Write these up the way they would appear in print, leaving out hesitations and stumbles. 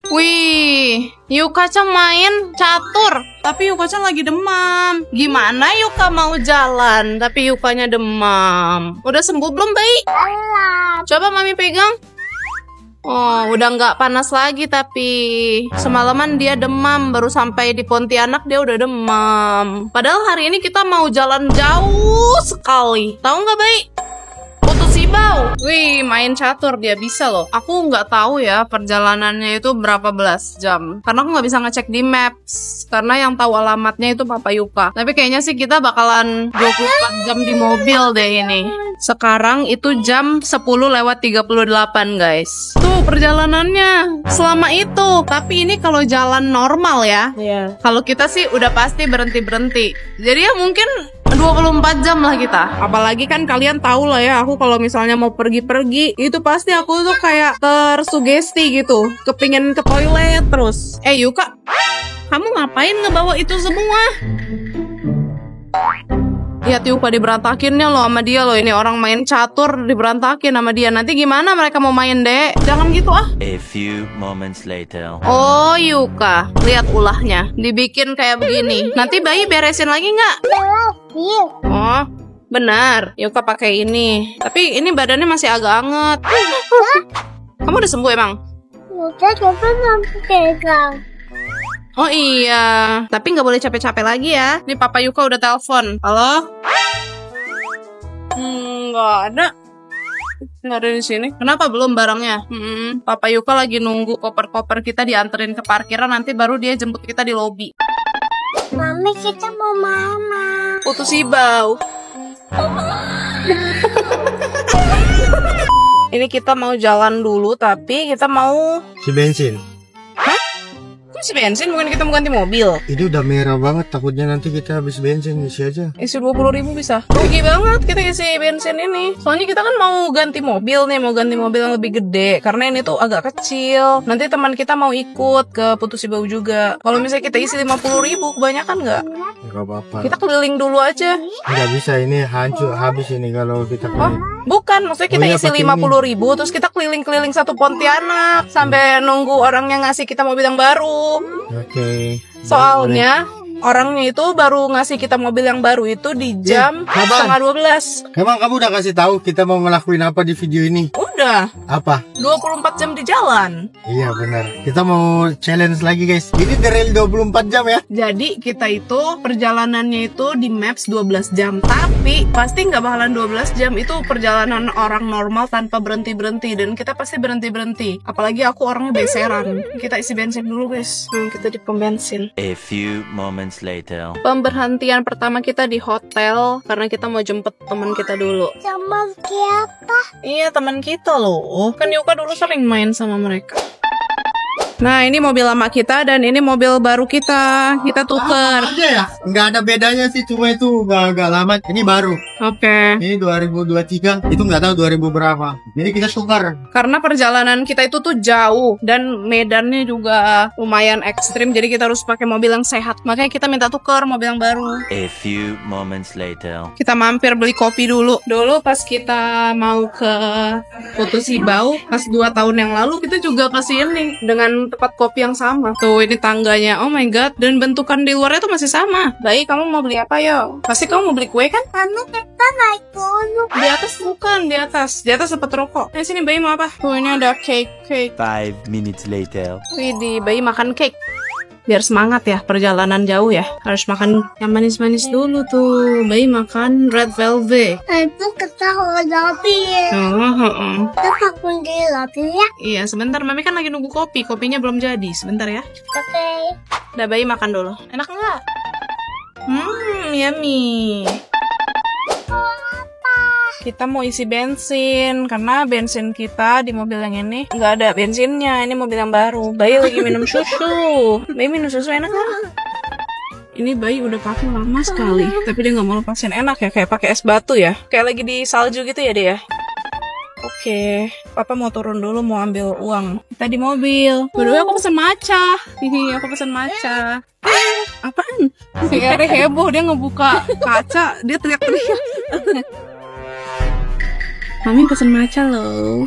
Wih, Yuka-chan main catur, tapi Yuka-chan lagi demam. Gimana Yuka mau jalan, tapi Yukanya demam? Udah sembuh belum, Bayi? Coba Mami pegang. Oh, udah nggak panas lagi, tapi semalaman dia demam. Baru sampai di Pontianak dia udah demam. Padahal hari ini kita mau jalan jauh sekali. Tahu nggak, Bayi? Sibau. Wih, main catur dia bisa loh. Aku nggak tahu ya perjalanannya itu berapa belas jam. Karena aku nggak bisa ngecek di maps. Karena yang tahu alamatnya itu Papa Yuka. Tapi kayaknya sih kita bakalan 24 jam di mobil deh ini. Sekarang itu jam 10:38 guys. Tuh perjalanannya selama itu. Tapi ini kalau jalan normal ya. Iya. Kalau kita sih udah pasti berhenti-berhenti. Jadi ya mungkin 24 jam lah kita. Apalagi kan kalian tahu lah ya, aku kalau misalnya mau pergi-pergi, itu pasti aku tuh kayak tersugesti gitu, kepingin ke toilet terus. Yuka, kamu ngapain ngebawa itu semua? Lihat Yuka diberantakinnya loh sama dia loh. Ini orang main catur diberantakin sama dia. Nanti gimana mereka mau main, Dek? Jangan gitu ah. A few moments later. Oh Yuka, lihat ulahnya, dibikin kayak begini. Nanti Bayi beresin lagi nggak? Oh, benar. Yuka pakai ini. Tapi ini badannya masih agak anget. Kamu udah sembuh emang? Udah, coba sampai pegang. Oh iya, tapi nggak boleh capek-capek lagi ya. Nih Papa Yuka udah telepon. Halo? Nggak ada. Nggak ada di sini. Kenapa belum barangnya? Papa Yuka lagi nunggu koper-koper kita dianterin ke parkiran. Nanti baru dia jemput kita di lobi. Mami, kita mau mana? Putus Sibau. Ini kita mau jalan dulu, tapi kita mau Si bensin. isi bensin, bukan kita mau ganti mobil. Ini udah merah banget, takutnya nanti kita habis bensin, isi aja. Isi 20.000 bisa. Rugi banget kita isi bensin ini. Soalnya kita kan mau ganti mobil nih, mau ganti mobil yang lebih gede. Karena ini tuh agak kecil. Nanti teman kita mau ikut ke Putus Sibau juga. Kalau misalnya kita isi 50.000, kebanyakan nggak? Enggak apa-apa. Kita keliling dulu aja. Nggak bisa, ini hancur habis ini kalau kita keliling. Bukan, maksudnya kita Oh iya, isi pakai 50.000, terus kita keliling-keliling satu Pontianak sampai nunggu orang yang ngasih kita mobil yang baru. Oke. Soalnya orangnya itu baru ngasih kita mobil yang baru itu di jam kapan? 11:30. Emang kamu udah kasih tahu kita mau ngelakuin apa di video ini? Udah Apa? 24 jam di jalan. Iya benar. Kita mau challenge lagi guys. Ini the real 24 jam ya. Jadi kita itu perjalanannya itu di maps 12 jam. Tapi pasti nggak bakalan 12 jam. Itu perjalanan orang normal tanpa berhenti-berhenti. Dan kita pasti berhenti-berhenti. Apalagi aku orangnya beseran. Kita isi bensin dulu guys. Kita di pom bensin. A few moments later. Pemberhentian pertama kita di hotel. Karena kita mau jemput teman kita dulu. Sama siapa? Iya, teman kita loh. Kan Yuka dulu sering main sama mereka. Nah, ini mobil lama kita dan ini mobil baru kita. Kita tuker. Aja ya? Nggak ada bedanya sih, cuma itu agak lama. Ini baru. Oke. Ini 2023. Itu nggak tahu 2000 berapa. Jadi kita tukar. Karena perjalanan kita itu tuh jauh dan medannya juga lumayan ekstrim. Jadi kita harus pakai mobil yang sehat. Makanya kita minta tuker mobil yang baru. A few moments later. Kita mampir beli kopi dulu. Dulu pas kita mau ke Putus Sibau, pas 2 tahun yang lalu kita juga kesini dengan tempat kopi yang sama. Tuh ini tangganya, oh my god. Dan bentukan di luarnya tuh masih sama. Baik, kamu mau beli apa yo? Pasti kamu mau beli kue kan? Anu, kita naik dulu. Di atas bukan, di atas. Di atas dapat rokok. Sini Bayi mau apa? Tuh ini ada cake. 5 minutes later. Widih, Bayi makan cake. Biar semangat ya, perjalanan jauh ya. Harus makan yang manis-manis dulu tuh. Bayi makan red velvet. Itu kita lobby. Terus aku di lobby ya. Iya, sebentar. Mami kan lagi nunggu kopi. Kopinya belum jadi. Sebentar ya. Oke. Udah, Bayi makan dulu. Enak nggak? Yummy. Kita mau isi bensin karena bensin kita di mobil yang ini nggak ada bensinnya. Ini mobil yang baru. Bayi lagi minum susu. Bayi minum susu enak nggak? Ini Bayi udah pakai lama sekali, tapi dia nggak mau lepasin. Enak ya, kayak pakai es batu ya. Kayak lagi di salju gitu ya dia. Ya? Oke, Papa mau turun dulu, mau ambil uang. Kita di mobil. Berdua aku pesen matcha. Hihi, aku pesen matcha. Apaan? Si Ere heboh, dia ngebuka kaca, dia teriak-teriak. Mami pesen matcha loh.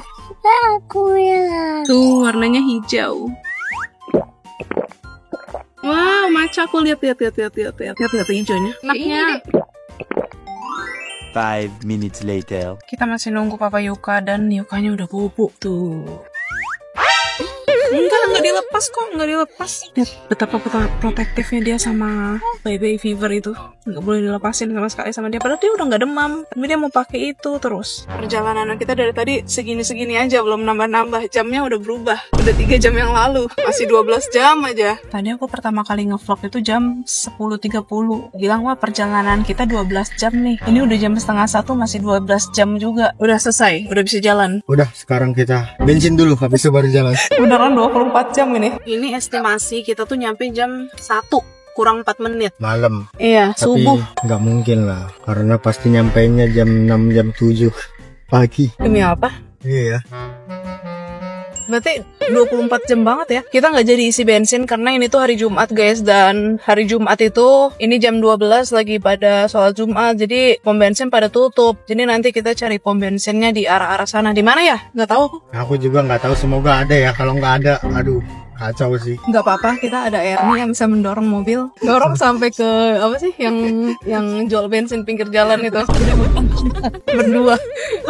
Aku ya. Tuh warnanya hijau. Wow, maca aku lihat hijaunya. Enaknya. 5 minutes later. Kita masih nunggu Papa Yuka dan Yukanya udah bubuk tuh. Enggak dilepas kok, enggak dilepas. Lihat betapa protektifnya dia sama baby fever itu. Enggak boleh dilepasin sama sekali sama dia. Padahal dia udah nggak demam, tapi dia mau pakai itu terus. Perjalanan kita dari tadi segini-segini aja, belum nambah-nambah. Jamnya udah berubah. Udah 3 jam yang lalu, masih 12 jam aja. Tadi aku pertama kali ngevlog itu jam 10.30. Bilang, wah perjalanan kita 12 jam nih. Ini udah jam setengah 1, masih 12 jam juga. Udah selesai, udah bisa jalan. Udah, sekarang kita bensin dulu, habis itu baru jalan. Beneran 24 jam ini. Ini estimasi kita tuh nyampe jam 1 kurang 4 menit. Malam. Iya, Tapi subuh. nggak mungkin lah, karena pasti nyampainya jam 6, jam 7 pagi. Demi apa? Iya. Berarti 24 jam banget ya. Kita nggak jadi isi bensin karena ini tuh hari Jumat guys. Dan hari Jumat itu ini jam 12 lagi pada sholat Jumat. Jadi pom bensin pada tutup. Jadi nanti kita cari pom bensinnya di arah-arah sana. Di mana ya? Nggak tahu. Aku juga nggak tahu, semoga ada ya. Kalau nggak ada, aduh, kacau sih. Nggak apa-apa, kita ada Ernie yang bisa mendorong mobil. Dorong sampai ke apa sih yang jual bensin pinggir jalan itu. Berdua,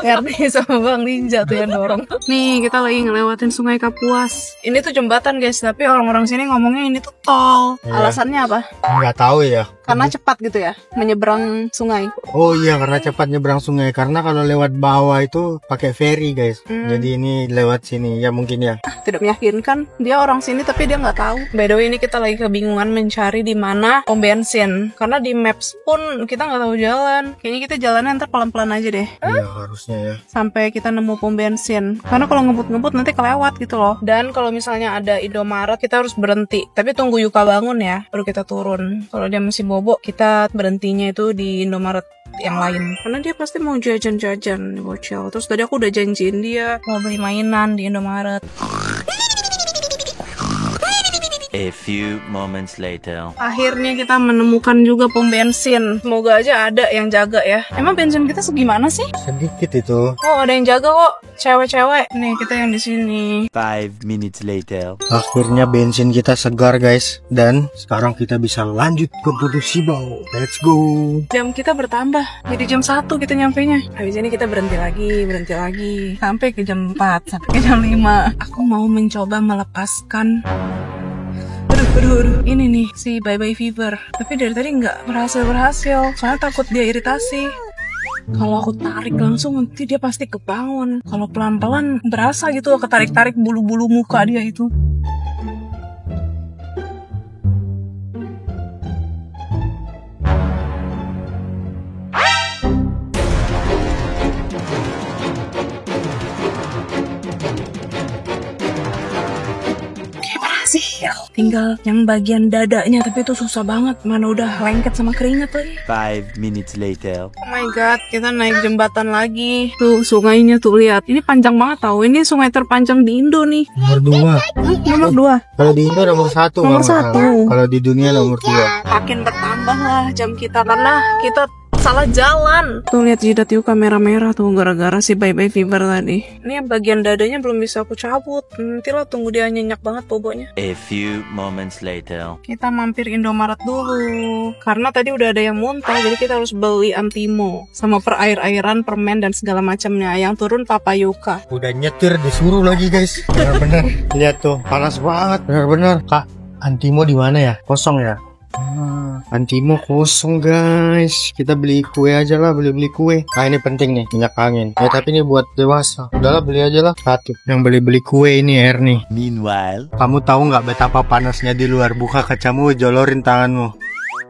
Ernie sama Bang Ninja tuh yang dorong. Nih kita lagi ngelewatin Sungai Kapuas. Ini tuh jembatan guys, tapi orang-orang sini ngomongnya ini tuh tol. Iya. Alasannya apa? Nggak tahu ya. Karena cepat gitu ya, menyeberang sungai. Oh iya, karena cepat nyebrang sungai. Karena kalau lewat bawah itu pakai ferry guys. Jadi ini lewat sini ya mungkin ya. Tidak meyakinkan. Dia orang sini tapi dia nggak tahu. By the way, ini kita lagi kebingungan mencari di mana pom bensin. Karena di maps pun kita nggak tahu jalan. Kayaknya kita jalannya ntar pelan-pelan aja deh. Iya harusnya ya. Sampai kita nemu pom bensin. Karena kalau ngebut-ngebut nanti kelewat gitu loh. Dan kalau misalnya ada Indomaret, kita harus berhenti. Tapi tunggu Yuka bangun ya, baru kita turun. Kalau dia masih bobo, kita berhentinya itu di Indomaret yang lain. Karena dia pasti mau jajan-jajan nih bocil. Terus tadi aku udah janjiin dia mau beli mainan di Indomaret. A few moments later. Akhirnya kita menemukan juga pom bensin. Semoga aja ada yang jaga ya. Emang bensin kita segimana sih? Sedikit itu. Oh, ada yang jaga kok. Cewek-cewek. Nih, kita yang di sini. 5 minutes later. Akhirnya bensin kita segar guys. Dan sekarang kita bisa lanjut ke Putu Sibau. Let's go. Jam kita bertambah. Jadi jam 1 kita nyampenya. Habis ini kita berhenti lagi. Sampai ke jam 4, sampai ke jam 5. Aku mau mencoba melepaskan. Aduh. Ini nih, si Bye Fever. Tapi dari tadi nggak berhasil. Soalnya takut dia iritasi. Kalau aku tarik langsung nanti dia pasti kebangun. Kalau pelan-pelan berasa gitu ketarik-tarik bulu-bulu muka dia itu. Tinggal yang bagian dadanya, tapi itu susah banget. Mana udah lengket sama keringat lagi. 5 minutes later. Oh my god, kita naik jembatan lagi. Tuh sungainya tuh lihat. Ini panjang banget tau. Ini sungai terpanjang di Indo nih. Nomor 2. Nomor 2. Kalau di Indo nomor 1. Nomor 1. Kalau di dunia nomor 2. Makin bertambah lah jam kita karena kita salah jalan. Tuh lihat jidat Yuka merah-merah tuh gara-gara si Bye Fever tadi. Ini yang bagian dadanya belum bisa aku cabut. Nanti lah tunggu dia nyenyak banget bobonya. A few moments later. Kita mampir Indomaret dulu. Karena tadi udah ada yang muntah, jadi kita harus beli Antimo sama perair-airan, permen dan segala macamnya. Yang turun Papa Yuka. Udah nyetir disuruh lagi guys. Benar-benar. Lihat tuh, panas banget. Benar-benar. Kak, Antimo di mana ya? Kosong ya? Antimo kosong guys. Kita beli kue aja lah, beli kue. Ah ini penting nih, minyak angin. Ya tapi ini buat dewasa. Udahlah beli aja lah satu. Yang beli kue ini Ernie. Meanwhile. Kamu tahu nggak betapa panasnya di luar? Buka kacamu, jolorin tanganmu.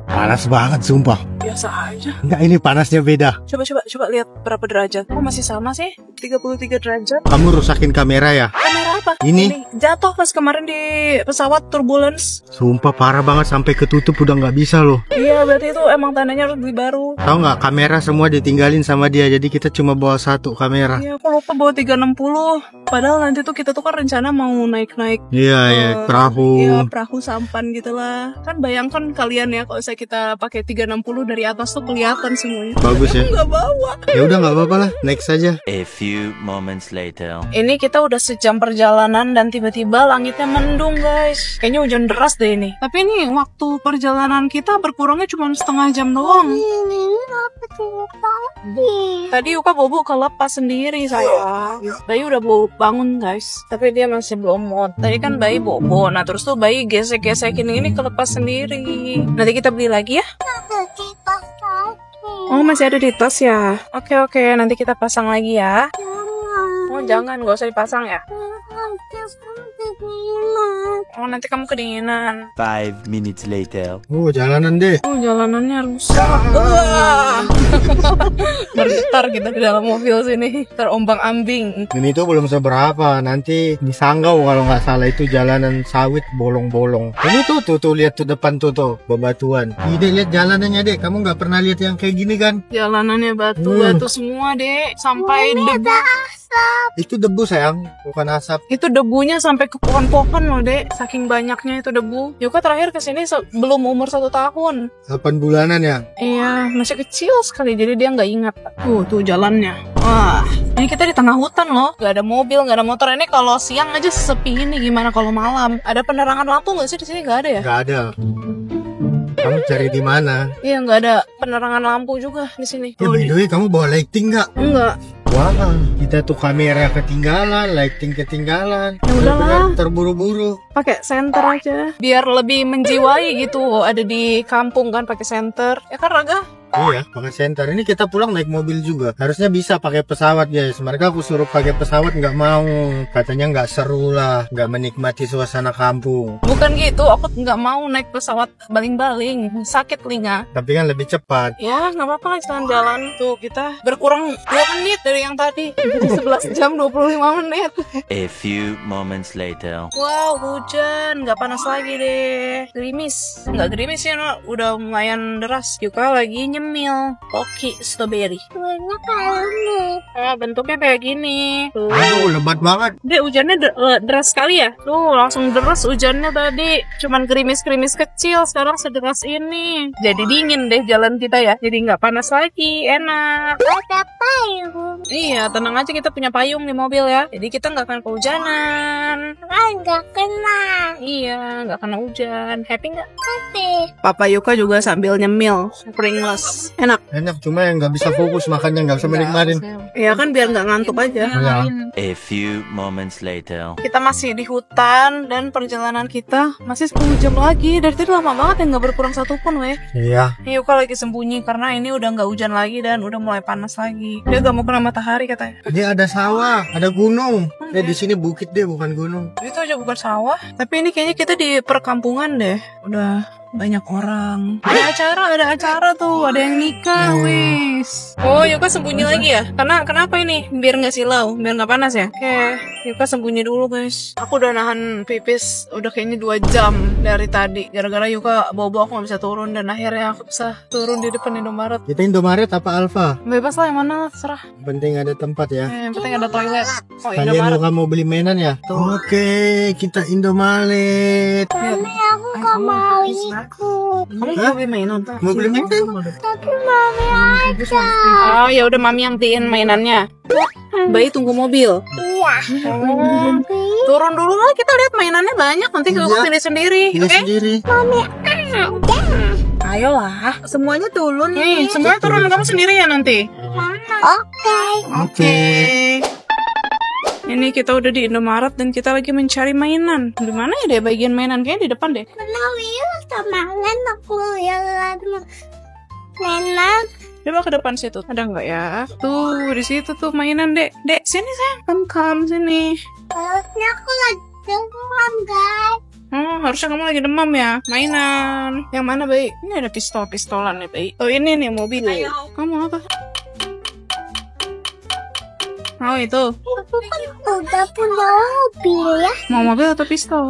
Panas banget sumpah. Biasa aja. Enggak, ini panasnya beda. Coba lihat berapa derajat. Kok masih sama sih? 33 derajat. Kamu rusakin kamera ya? Kamera apa? Ini jatuh pas kemarin di pesawat turbulence. sumpah parah banget, sampai ketutup udah nggak bisa loh. Iya, berarti itu emang tandanya harus beli baru. Tahu nggak, kamera semua ditinggalin sama dia, jadi kita cuma bawa satu kamera. Iya, aku lupa bawa 360. Padahal nanti tuh kita tuh kan rencana mau naik-naik. Iya, perahu. Iya, perahu sampan gitu lah. Kan bayangkan kalian ya kalau saya kita pakai 360 dari atas tuh kelihatan semuanya. Bagus ya. Nggak bawa. Ya udah nggak apa-apa lah, next aja. A few moments later. Ini kita udah sejam perjalanan dan tiba-tiba langitnya mendung guys. Kayaknya hujan deras deh ini. Tapi ini waktu perjalanan kita berkurangnya cuma setengah jam doang. Ini apa tuh tadi? Tadi Yuka bobo kelepas sendiri sayang. Bayi udah bangun guys. Tapi dia masih belum mau. Tadi kan bayi bobo. Nah terus tuh bayi gesek-gesekin ini kelepas sendiri. Nanti kita beli lagi ya. Tadi pas lagi. Oh masih ada di tas ya. Oke nanti kita pasang lagi ya. Oh jangan, gak usah dipasang ya. Oh nanti kamu kedinginan. 5 minutes later. Jalanan deh. Oh jalanannya rusak. Bergetar kita di dalam mobil sini. Terombang-ambing. Dan itu belum seberapa. Nanti di Sanggau kalau nggak salah itu jalanan sawit bolong-bolong. Ini tuh lihat tuh depan tuh bebatuan. Ide lihat jalanannya dek. Kamu nggak pernah lihat yang kayak gini kan? Jalanannya batu-batu semua dek. Sampai debu. Itu debu sayang, bukan asap. Itu debunya sampai ke pohon-pohon loh dek. Saking banyaknya itu debu. Yuka terakhir kesini belum umur 1 tahun. 8 bulanan ya. Iya, masih kecil sekali, jadi dia nggak ingat. Tuh jalannya. Wah, ini kita di tengah hutan loh. Gak ada mobil, gak ada motor. Ini kalau siang aja sepi ini, gimana kalau malam? Ada penerangan lampu nggak sih di sini? Nggak ada ya? Nggak ada. Kamu cari di mana? Iya, nggak ada penerangan lampu juga di sini. By the way, kamu bawa lighting nggak? Enggak. Wah, kita tuh kamera ketinggalan, lighting ketinggalan. Ya udahlah. Bener-bener terburu-buru. Pakai senter aja, biar lebih menjiwai gitu. Ada di kampung kan pakai senter. Ya kan Raga? Iya, pakai senter. Ini kita pulang naik mobil juga. Harusnya bisa pakai pesawat guys. Mereka aku suruh pakai pesawat nggak mau. Katanya nggak seru lah, nggak menikmati suasana kampung. Bukan gitu, aku nggak mau naik pesawat baling-baling, sakit telinga. Tapi kan lebih cepat. Ya nggak apa-apa lah jalan-jalan. Tuh kita berkurang 2 menit dari yang tadi. Jadi 11 jam 25 menit. A few moments later. Wow, hujan, nggak panas lagi deh. Gerimis, nggak gerimis ya, no. Udah lumayan deras. Yuka lagi nyemil Pocky strawberry. Warna kayak ini. Bentuknya kayak gini. Tuh. Aduh, lebat banget. Dek, hujannya deras sekali ya. Tuh, langsung deras hujannya tadi. Cuman gerimis-gerimis kecil, sekarang sederas ini. Jadi dingin deh jalan kita ya. Jadi nggak panas lagi, enak. Ada payung. Iya, tenang aja, kita punya payung di mobil ya. Jadi kita nggak akan kehujanan. Nggak kena. Iya, nggak kena hujan. Happy nggak? Tapi Papa Yuka juga sambil nyemil Pringles. Enak. Enak, cuma yang nggak bisa fokus makannya, nggak bisa menikmatin. Iya kan, biar nggak ngantuk aja. Ya. A few moments later. Kita masih di hutan dan perjalanan kita masih 10 jam lagi. Dari tadi lama banget ya, nggak berkurang satupun weh. Iya. Ini Yuka lagi sembunyi karena ini udah nggak hujan lagi dan udah mulai panas lagi. Dia gak mau kena matahari katanya. Ini ada sawah, ada gunung. Di sini bukit deh, bukan gunung. Itu aja bukan sawah. Tapi ini kayaknya kita di perkampungan deh. Udah banyak orang. Ada acara tuh. Ada yang nikah, wis. Oh, Yuka sembunyi lagi ya? Karena kenapa ini? Biar nggak silau, biar nggak panas ya. Oke, Yuka sembunyi dulu guys. Aku udah nahan pipis udah kayaknya 2 jam dari tadi. Gara-gara Yuka bobo aku nggak bisa turun dan akhirnya aku bisa turun di depan Indomaret. Kita Indomaret apa Alfa? Bebas lah, yang mana terserah. Penting ada tempat ya. Yang penting ada toilet. Oh, Kalian Indomaret. mau kamu beli mainan ya? Oke, kita Indomaret. Mami aku nggak mau ikut. Kamu mau beli mainan? Mau beli mainan? Tapi Mami aja. Oh ya udah, mami yang beliin mainannya. Bayi tunggu mobil. Iya. Turun dulu lah, kita lihat mainannya banyak, nanti kita Iya. pilih sendiri. Pilih Oke? sendiri. Ayolah, semuanya turun nih. Semuanya turun, kamu sendiri ya nanti. Oke. Oke. Ini kita udah di Indomaret dan kita lagi mencari mainan. Di mana ya deh bagian mainan? Kayaknya di depan deh. Mami temangan aku yang mainan. Coba ke depan situ. Ada nggak ya? Tuh, di situ tuh mainan, Dek. Dek, sini sayang. Come sini. Harusnya aku lagi demam guys. Oh, harusnya kamu lagi demam ya. Mainan. Yang mana, Bayi? Ini ada pistol-pistolan nih, Bayi. Oh, ini nih mobil. Kamu apa? Oh, itu. Aku kan udah punya mobil ya. Mau mobil atau pistol?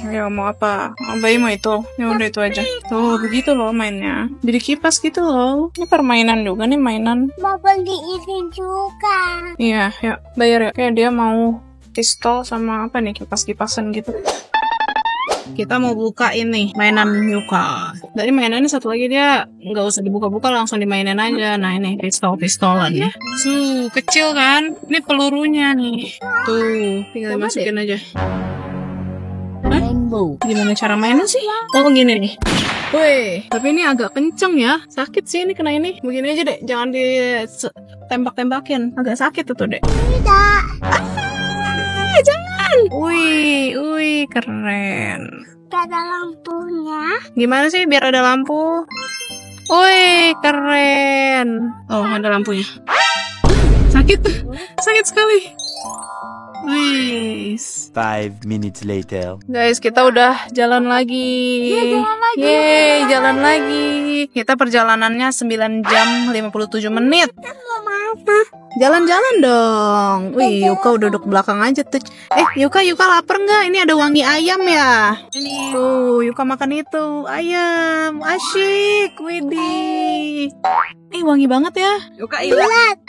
Ya mau apa? Oh, Bayi mau itu. Ya udah itu aja. Tuh, begitu loh mainnya. Jadi kipas gitu loh. Ini permainan juga nih, mainan. Mau beli ini juga. Iya, ya. Bayar ya. Kayak dia mau pistol sama apa nih, kipas-kipasan gitu. kita mau buka ini mainan Yuka. Dari mainannya satu lagi dia nggak usah dibuka-buka, langsung dimainin aja. Nah ini pistolan ya. Kecil kan? Ini pelurunya nih. Tuh, tinggal masukin aja. Rainbow. Gimana cara mainnya sih? Oh gini nih. Wih, tapi ini agak kenceng ya. Sakit sih ini kena ini. Begini aja deh, jangan ditembak-tembakin. Agak sakit tuh deh. Tidak. Jangan. Wih, keren. Gak ada lampunya. Gimana sih biar ada lampu? Wih, keren. Oh, ada lampunya. Sakit sekali. Wih. 5 minutes later. Guys, kita udah jalan lagi. Yeay, jalan lagi. Kita perjalanannya 9 jam 57 menit. Jalan-jalan dong. Wih, Yuka udah duduk belakang aja tuh. Yuka lapar nggak? Ini ada wangi ayam ya. Ini. Tuh, Yuka makan itu. Ayam. Asyik. Widih. Wangi banget ya. Yuka lihat.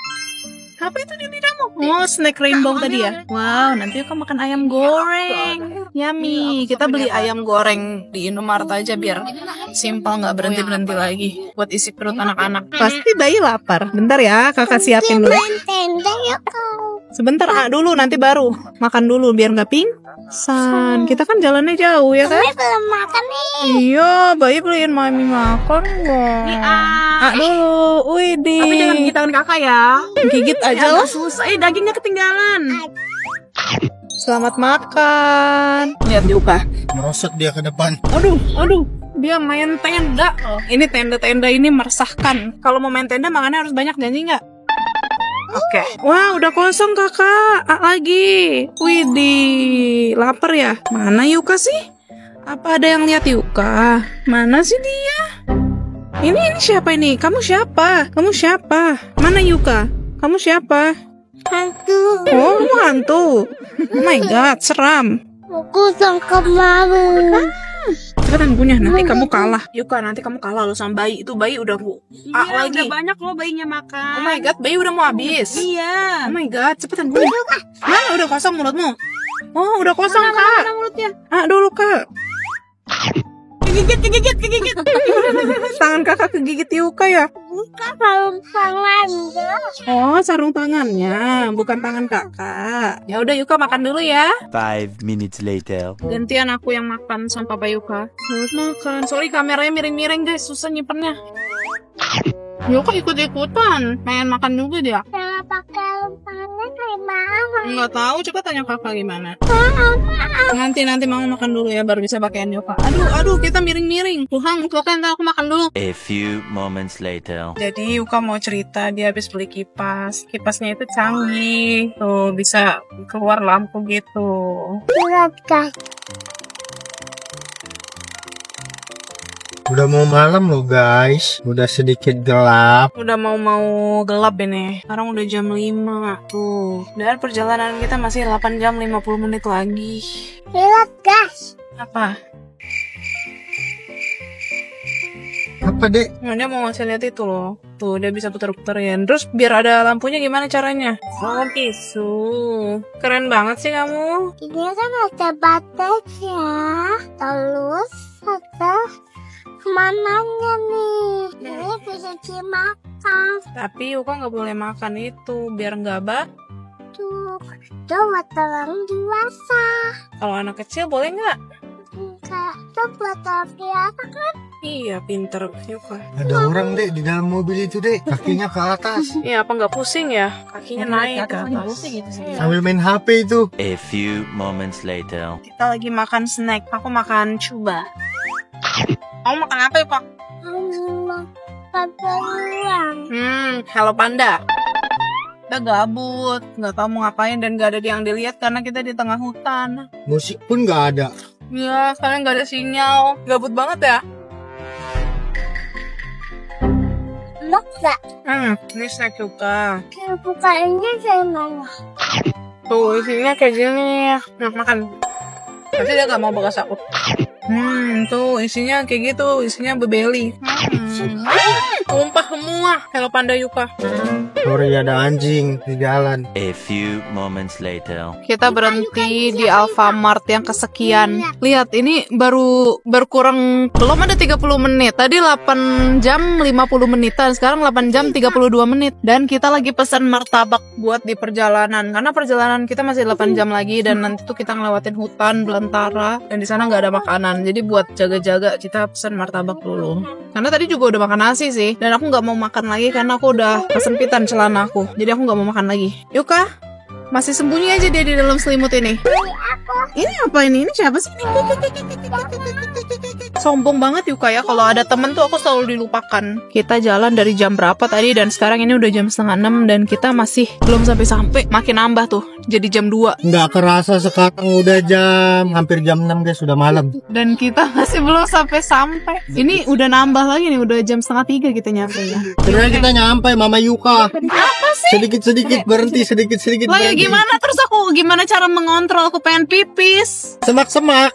Apa itu di lidahmu? Oh, snack rainbow tadi ya? Wow, nanti Yuka makan ayam goreng. Yummy. Kita beli ayam goreng di Indomaret aja biar simpel, nggak berhenti-berhenti lagi. Buat isi perut anak-anak. Pasti bayi lapar. Bentar ya, kakak siapin dulu. Tenda ya kau. Sebentar, dulu nanti baru. Makan dulu biar nggak pingsan. Kita kan jalannya jauh ya kan? Ini belum makan nih. Iya, bayi beliin mami makan dong. Dulu. Widih. Tapi jangan gigit tangan kakak ya. Gigit aja lah. Susah. Dagingnya ketinggalan. Selamat makan. Lihat Yuka. Merosot dia ke depan. Aduh. Dia main tenda. Ini tenda-tenda ini meresahkan. Kalau mau main tenda makannya harus banyak, janji nggak? Oke. Wah, udah kosong kakak. Lagi. Widih. Lapar ya? Mana Yuka sih? Apa ada yang lihat Yuka? Mana sih dia? Ini siapa ini? Kamu siapa? Mana Yuka? Kamu siapa? Hantu. Oh, kamu hantu. Oh my god, seram. Aku sangka malu. Cepetan punya, nanti kamu kalah. Yuka, nanti kamu kalah lo sama bayi. Itu bayi udah lagi. Udah banyak lo bayinya makan. Oh my god, bayi udah mau habis. Iya. Oh my god, cepetan punya. Mana udah kosong mulutmu? Oh, udah kosong kak. Mana mulutnya? Dulu kak. Kegigit. Tangan kakak kegigit Yuka ya? Bukan sarung tangannya. Oh, sarung tangannya, bukan tangan kakak. Ya udah Yuka makan dulu ya. 5 minutes later. Gantian aku yang makan sama Papa Yuka. Selamat makan. Sorry kameranya miring-miring guys, susah nyimpennya. Yuka ikut-ikutan, pengen makan juga dia. Cara pakai tangannya kayak mana? Nggak tahu, coba tanya kakak gimana. Nanti mau makan dulu ya, baru bisa pakaian Yuka. Aduh, kita miring-miring. Tuhan, pokoknya aku makan dulu. A few moments later. Jadi Yuka mau cerita dia habis beli kipas. Kipasnya itu canggih, tuh bisa keluar lampu gitu. Lihat guys. Udah mau malam loh guys. Udah sedikit gelap. Udah mau gelap ini. Sekarang udah jam 5. Tuh. Dan perjalanan kita masih 8 jam 50 menit lagi. Lihat guys. Apa? Apa dek? Nah, dia mau ngasih lihat itu loh. Tuh, dia bisa puter-puterin. Terus biar ada lampunya gimana caranya? Oh, tisu. Keren banget sih kamu. Ini kan ada batasnya. Terus ada mananya nih. Ini bisa dimakan. Tapi Yuka nggak boleh makan itu. Biar nggak Tuh, itu buat orang dewasa. Kalau anak kecil boleh nggak? Enggak, itu buat orang dewasa kan? Iya, pinter Yuka. Ada orang dek di dalam mobil itu dek. Kakinya ke atas. Iya, apa nggak pusing ya? Kakinya naik ke atas. Sambil main HP itu. A few moments later. Kita lagi makan snack. Aku makan cuba. Kamu makan apa ya, Pak? Hello Panda. Kita gabut, nggak tahu mau ngapain dan nggak ada yang dilihat karena kita di tengah hutan. Musik pun nggak ada. Ya, kalian nggak ada sinyal. Gabut banget ya. Enggak. Ini snack juga. Bukannya saya mana? Tuh, isinya kayak gini. Nah, makan. Nanti dia gak mau bekas aku. Tuh isinya kayak gitu, isinya bebeli. Tumpah semua. Hello Panda Yuka. Sorry ada anjing di jalan. A few moments later. Kita berhenti di Alfamart yang kesekian. Lihat, ini baru berkurang, belum ada 30 menit. Tadi 8 jam 50 menitan, sekarang 8 jam 32 menit. Dan kita lagi pesan martabak buat di perjalanan. Karena perjalanan kita masih 8 jam lagi dan nanti tuh kita ngelewatin hutan belantara dan di sana nggak ada makanan. Jadi buat jaga-jaga kita pesan martabak dulu. Karena tadi juga udah makan nasi sih, dan aku nggak mau makan lagi karena aku udah kesempitan celana aku. Jadi aku nggak mau makan lagi. Yuka, masih sembunyi aja dia di dalam selimut ini. Ini apa ini? Ini siapa sih? Sombong banget Yuka ya, kalau ada temen tuh aku selalu dilupakan. Kita jalan dari jam berapa tadi dan sekarang ini udah jam 5:30 dan kita masih belum sampai-sampai. Makin nambah tuh, jadi jam 2. Nggak kerasa sekarang udah hampir jam 6 guys, sudah malam. Dan kita masih belum sampai-sampai. Ini udah nambah lagi nih, udah jam 2:30 kita nyampe ya. Sebenarnya kita nyampe Mama Yuka. Apa sih? Sedikit-sedikit berhenti, sedikit-sedikit Lah ya berhenti. gimana terus aku gimana cara mengontrol aku pengen pipis? Semak-semak.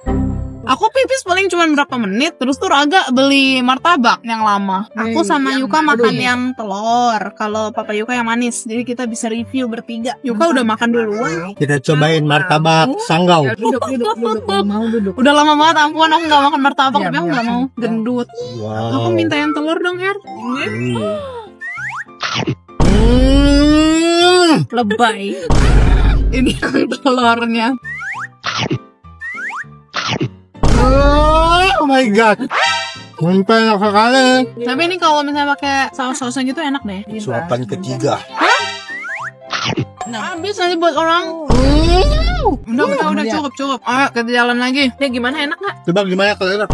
Aku pipis paling cuma berapa menit. Terus tuh Raga beli martabak yang lama. Aku sama Yuka makan yang telur. Kalau Papa Yuka yang manis. Jadi kita bisa review bertiga. Yuka udah makan duluan. Kita cobain martabak sanggau. Duduk. Mau duduk. Udah lama banget ampun aku gak makan martabak. Tapi aku gak mau gendut. Aku Wow. minta yang telur dong Her. Lebay. Ini yang telurnya. Oh my god. Sampai enak sekali. Tapi ini kalau misalnya pakai saus-sausan gitu enak deh. Suapan ketiga. Nah, habis nanti buat orang. Udah cukup. Ayo kita jalan lagi. Ya gimana, enak nggak? Coba gimana kalau enak?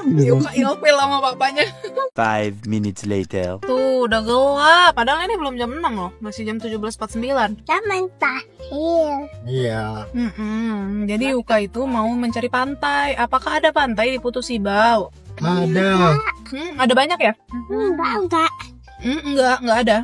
Yuka ilfil sama bapaknya. 5 minutes later. Tuh udah gelap. Padahal ini belum jam 6 loh. Masih jam 17.49. Taman tahir. Iya. Jadi Yuka itu mau mencari pantai. Apakah ada pantai di Putu Sibau? Ada. Ada banyak ya? Enggak. Enggak ada.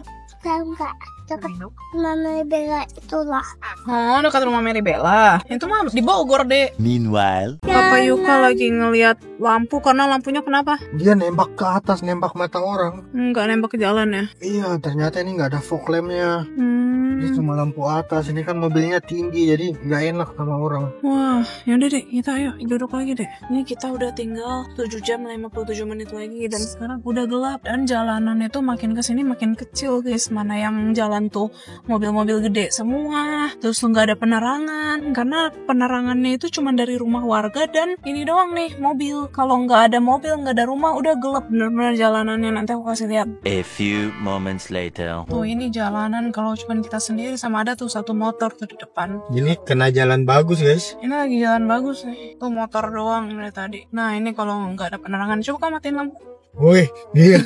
Enggak. Dekat Mama Bella itulah. Oh, dekat rumah Mary Bella. Itu mah di Bogor, Dek. Meanwhile, Papa Yuka lagi ngeliat lampu karena lampunya kenapa? Dia nembak ke atas, nembak mata orang. Enggak nembak ke jalan ya. Iya, ternyata ini nggak ada fog lampnya. Ini cuma lampu atas. Ini kan mobilnya tinggi, jadi nggak enak sama orang. Wah, yaudah deh, kita ayo duduk lagi deh. Ini kita udah tinggal 7 jam 57 menit lagi dan sekarang udah gelap dan jalanan itu makin kesini makin kecil guys. Mana yang jalan tuh mobil-mobil gede semua, terus nggak ada penerangan karena penerangannya itu cuma dari rumah warga dan ini doang nih mobil. Kalau nggak ada mobil, nggak ada rumah, udah gelap bener-bener jalanannya. Nanti aku kasih lihat. a few moments later. Tuh ini jalanan kalau cuma kita sendiri sama ada tuh satu motor tuh di depan. Ini kena jalan bagus guys. Ini lagi jalan bagus nih. Tuh motor doang dari tadi. Nah ini kalau nggak ada penerangan, coba kamu matiin lampu. Woi, dia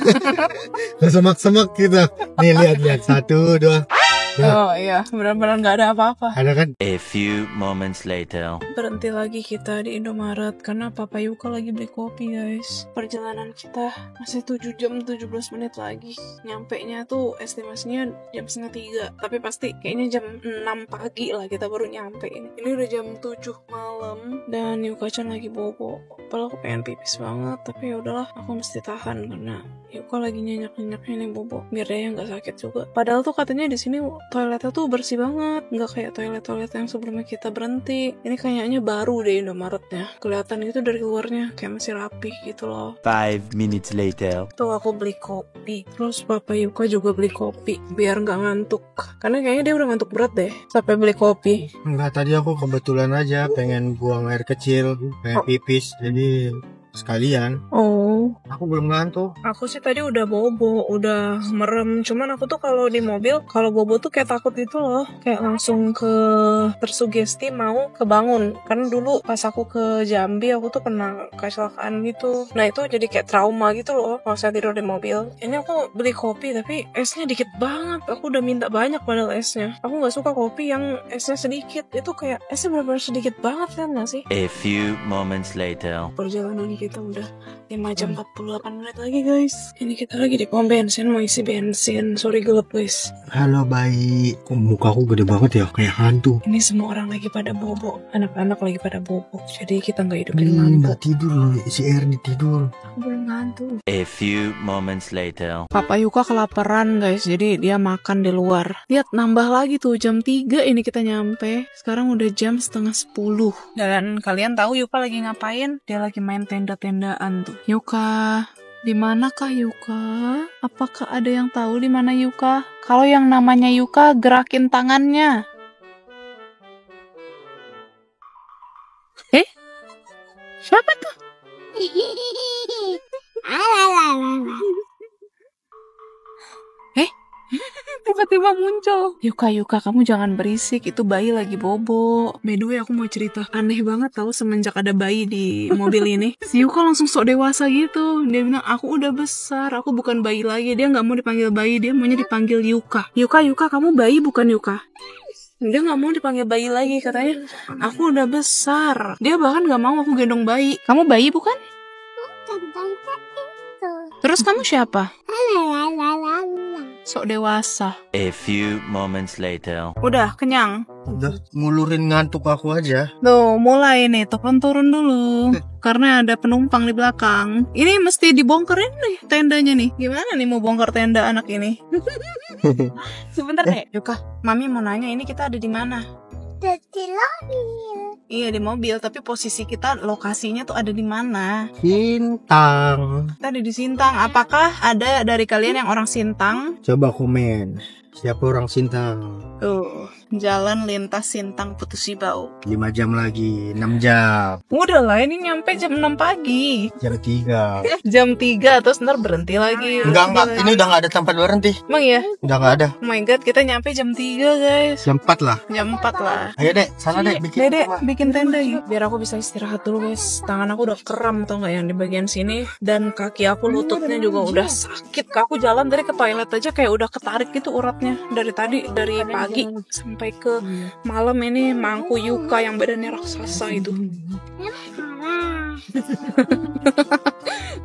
semak-semak kita. Nih lihat 1, 2. Oh iya, benar-benar nggak ada apa-apa. Ada kan? A few moments later. Berhenti lagi kita di Indomaret karena Papa Yuka lagi beli kopi guys. Perjalanan kita masih 7 jam 17 menit lagi. Nyampe nya tuh estimasinya jam 2:30. Tapi pasti kayaknya jam 6 pagi lah kita baru nyampe ini. Ini udah jam 7 malam dan Yuka-chan lagi bobo. Padahal aku pengen pipis banget, tapi ya udahlah, aku mesti tahan karena Yuka lagi nyenyak-nyenyaknya nih bobo. Biar dia nggak sakit juga. Padahal tuh katanya di sini toiletnya tuh bersih banget, nggak kayak toilet-toilet yang sebelumnya kita berhenti. Ini kayaknya baru deh Indomaretnya. Kelihatan gitu dari luarnya kayak masih rapi gitu loh. 5 minutes later. Tuh aku beli kopi, terus Papa Yuka juga beli kopi biar nggak ngantuk. Karena kayaknya dia udah ngantuk berat deh sampai beli kopi. Enggak, tadi aku kebetulan aja pengen buang air kecil, pengen pipis, jadi sekalian. Oh, Aku belum ngantuk. aku sih tadi udah bobo, udah merem. Cuman aku tuh kalau di mobil, kalau bobo tuh kayak takut gitu loh. Kayak langsung ke tersugesti mau kebangun. Karena dulu pas aku ke Jambi, aku tuh pernah kecelakaan gitu. Nah itu jadi kayak trauma gitu loh kalau saya tidur di mobil. Ini aku beli kopi tapi esnya dikit banget. Aku udah minta banyak padahal esnya. Aku gak suka kopi yang esnya sedikit. Itu kayak esnya benar-benar sedikit banget kan gak sih? A few moments later. Perjalanan kita udah 5 jam 48 menit lagi guys. Ini kita lagi di pom bensin, mau isi bensin. Sorry gelap guys. Halo bayi. Kok mukaku gede banget ya, kayak hantu. Ini semua orang lagi pada bobo, anak-anak lagi pada bobo. Jadi kita nggak hidupin lampu. Nggak tidur loh, si Erni tidur. Aku belum ngantuk. A few moments later. Papa Yuka kelaparan guys, jadi dia makan di luar. Lihat nambah lagi tuh, jam 3 ini kita nyampe. Sekarang udah jam setengah 10. Dan kalian tahu Yuka lagi ngapain? Dia lagi main tenda-tendaan tuh. Yuka, di manakah Yuka? Apakah ada yang tahu di mana Yuka? Kalau yang namanya Yuka, gerakin tangannya. Siapa tuh? Tiba-tiba muncul. Yuka, kamu jangan berisik. Itu bayi lagi bobo. By the way, aku mau cerita. Aneh banget tahu semenjak ada bayi di mobil ini. Si Yuka langsung sok dewasa gitu. Dia bilang, aku udah besar. Aku bukan bayi lagi. Dia nggak mau dipanggil bayi. Dia maunya dipanggil Yuka. Yuka, kamu bayi bukan Yuka? Dia nggak mau dipanggil bayi lagi. Katanya, aku udah besar. Dia bahkan nggak mau aku gendong bayi. Kamu bayi bukan? Terus kamu siapa? Sok dewasa. A few moments later. Udah, kenyang. Udah ngulurin ngantuk aku aja. Tuh, mulai nih. Tolong turun dulu. Karena ada penumpang di belakang. Ini mesti dibongkarin nih tendanya nih. Gimana nih mau bongkar tenda anak ini? Sebentar deh. Yuka, Mami mau nanya ini kita ada di mana? Di mobil. Iya di mobil, tapi posisi kita lokasinya tuh ada di mana? Sintang. Kita ada di Sintang. Apakah ada dari kalian yang orang Sintang? Coba komen. Siapa orang Sintang? Tuh, jalan lintas Sintang Putus Sibau. 5 jam lagi, 6 jam. Udah lah, ini nyampe jam 6 pagi. Jam 3. Jam 3, terus ntar berhenti lagi. Enggak. Ini udah nggak ada tempat berhenti. Emang ya? Udah nggak ada. Oh my god, kita nyampe jam 3 guys. Jam 4 lah. Jam 4 lah. Ayo dek, sana dek bikin. Dek, bikin tenda yuk. Biar aku bisa istirahat dulu guys. Tangan aku udah kram tau gak yang di bagian sini. Dan kaki aku lututnya juga udah sakit. Aku jalan dari ke toilet aja kayak udah ketarik gitu uratnya. Dari tadi, dari pagi sampai ke malam ini mangku Yuka yang badannya raksasa itu.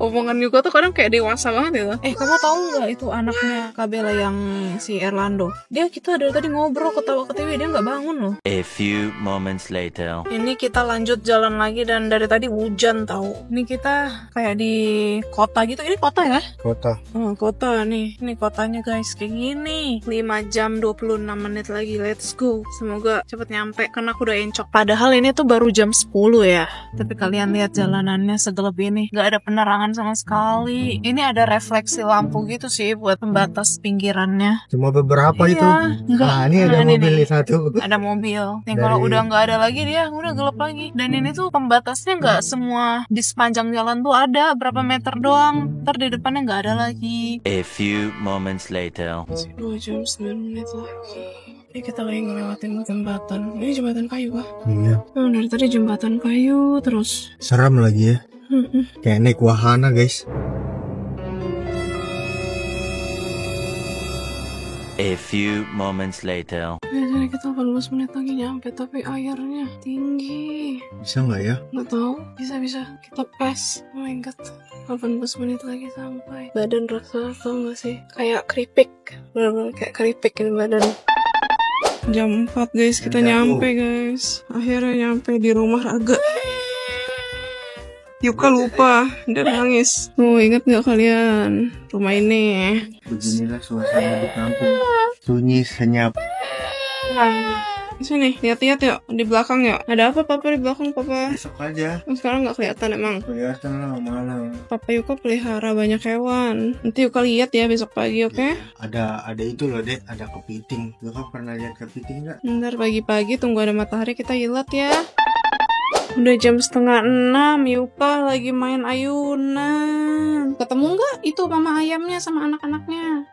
Omongan Yuka tuh kadang kayak dewasa banget ya. Kamu tahu nggak itu anaknya Kabela yang si Erlando? Dia kita dari tadi ngobrol ketawa-ketiwi, dia nggak bangun loh. A few moments later. Ini kita lanjut jalan lagi dan dari tadi hujan tahu. Ini kita kayak di kota gitu. Ini kota ya? Kota. Kota nih. Ini kotanya guys kayak gini. 5 jam 26 menit lagi. Let's go. Semoga cepet nyampe karena aku udah encok. Padahal ini tuh baru jam 10 ya. Tapi kalian lihat jalanannya segelap ini. Gak ada penerangan sama sekali. Ini ada refleksi lampu gitu sih buat pembatas pinggirannya. Cuma beberapa itu. Enggak. Nah, ini ada mobil nih satu. Ada mobil. Nih kalau udah nggak ada lagi dia udah gelap lagi. Dan ini tuh pembatasnya nggak semua di sepanjang jalan tuh ada berapa meter doang. Ntar di depannya nggak ada lagi. A few moments later. 2 jam 9 menit lagi. Ini kita lagi ngelewatin jembatan. Ini jembatan kayu kah? Iya. Dari tadi jembatan kayu terus. Seram lagi ya. Kayak naik wahana guys. A few moments later. Jadi kita 18 menit lagi nyampe, tapi airnya tinggi. Bisa nggak ya? Nggak tahu. Bisa. Kita pas. Oh my god. 18 menit lagi sampai. Badan raksasa tau nggak sih? Kayak keripik. Bener-bener kayak keripik ini badan. Jam 4 guys, kita nyampe guys. Akhirnya nyampe di rumah Raga. Yuka lupa, dia nangis. Ingat gak kalian? Rumah ini. Beginilah suasana di kampung. Sunyi, senyap. Sini, lihat-lihat yuk. Di belakang yuk. Ada apa Papa di belakang Papa? Besok aja. Sekarang gak kelihatan emang. Kelihatan lah malam. Papa Yuka pelihara banyak hewan. Nanti Yuka lihat ya besok pagi, oke? Ada itu loh dek, ada kepiting. Yuka pernah lihat kepiting nggak? Ntar pagi-pagi tunggu ada matahari kita ilat ya. Udah jam 5:30, Yuka lagi main ayunan. Ketemu nggak itu mama ayamnya sama anak-anaknya?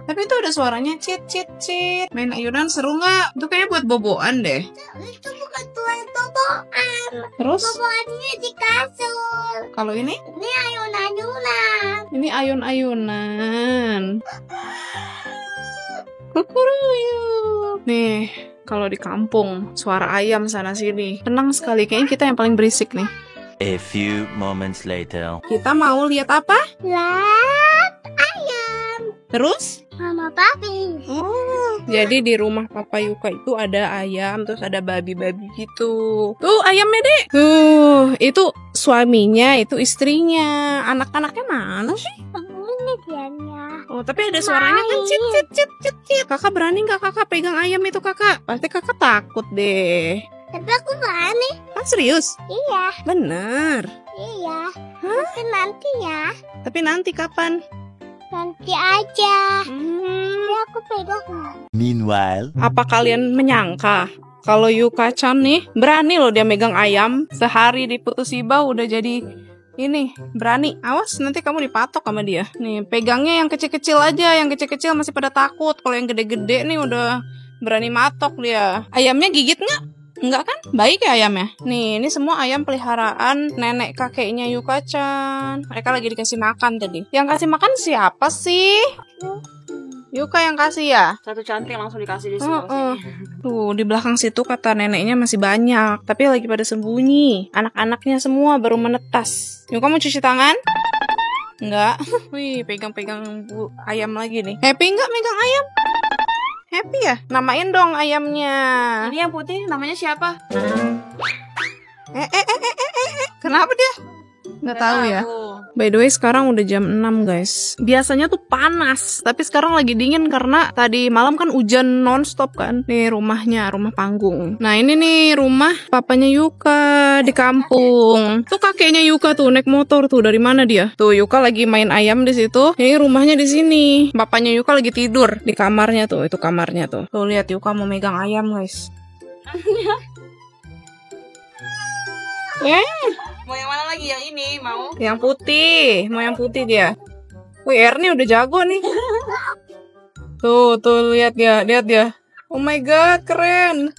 Tapi itu ada suaranya cit. Main ayunan seru nggak? Itu kayaknya buat boboan deh. Itu bukan tuan boboan. Terus? Boboannya di kasur. Kalau ini? Ini ayun-ayunan. Ini ayun-ayunan. Kukuruyuk. Nih, kalau di kampung suara ayam sana sini tenang sekali. Kayaknya kita yang paling berisik nih. A few moments later. Kita mau lihat apa? Lihat ayam. Terus? Mama papi. Oh, jadi di rumah Papa Yuka itu ada ayam, terus ada babi-babi gitu. Tuh ayamnya deh. Itu suaminya, itu istrinya. Anak-anaknya mana sih? Ini dianya. Oh, tapi ada suaranya kan cit cit cit cit cit. Kakak berani nggak kakak pegang ayam itu kakak? Pasti kakak takut deh. Tapi aku berani. Kan serius? Iya. Bener. Iya. Tapi nanti ya. Tapi nanti kapan? Nanti aja. Hmm, Tapi aku pegang. Meanwhile. apa kalian menyangka kalau Yuka-chan nih berani loh dia megang ayam sehari diputus Iba udah jadi ini berani. Awas nanti kamu dipatok sama dia. Nih pegangnya yang kecil-kecil aja, yang kecil-kecil masih pada takut. Kalau yang gede-gede nih udah berani matok dia. Ayamnya gigit nggak? Enggak kan? Baik ya ayamnya. Nih, ini semua ayam peliharaan nenek kakeknya Yuka-chan. Mereka lagi dikasih makan tadi. Yang kasih makan siapa sih? Yuka yang kasih ya? Satu cantik langsung dikasih di Heeh. Tuh, di belakang situ kata neneknya masih banyak. Tapi lagi pada sembunyi. Anak-anaknya semua baru menetas. Yuka mau cuci tangan? Enggak. Wih, pegang-pegang ayam lagi nih. Happy enggak megang ayam? Happy ya? Namain dong ayamnya. Ini yang putih namanya siapa? Kenapa dia? Nggak tahu ya. By the way, sekarang udah jam 6 guys. Biasanya tuh panas, tapi sekarang lagi dingin karena tadi malam kan hujan nonstop kan. Nih rumahnya, rumah panggung. Nah ini nih rumah papanya Yuka di kampung. Tuh kakeknya Yuka tuh naik motor tuh. Dari mana dia? Tuh Yuka lagi main ayam di situ. Ini rumahnya di sini. Papanya Yuka lagi tidur di kamarnya tuh. Itu kamarnya tuh. Tuh lihat Yuka mau megang ayam guys. Mau yang mana lagi? Yang ini mau? Yang putih, mau yang putih dia. Wih, Ernie udah jago nih. Tuh lihat dia. Oh my god, keren.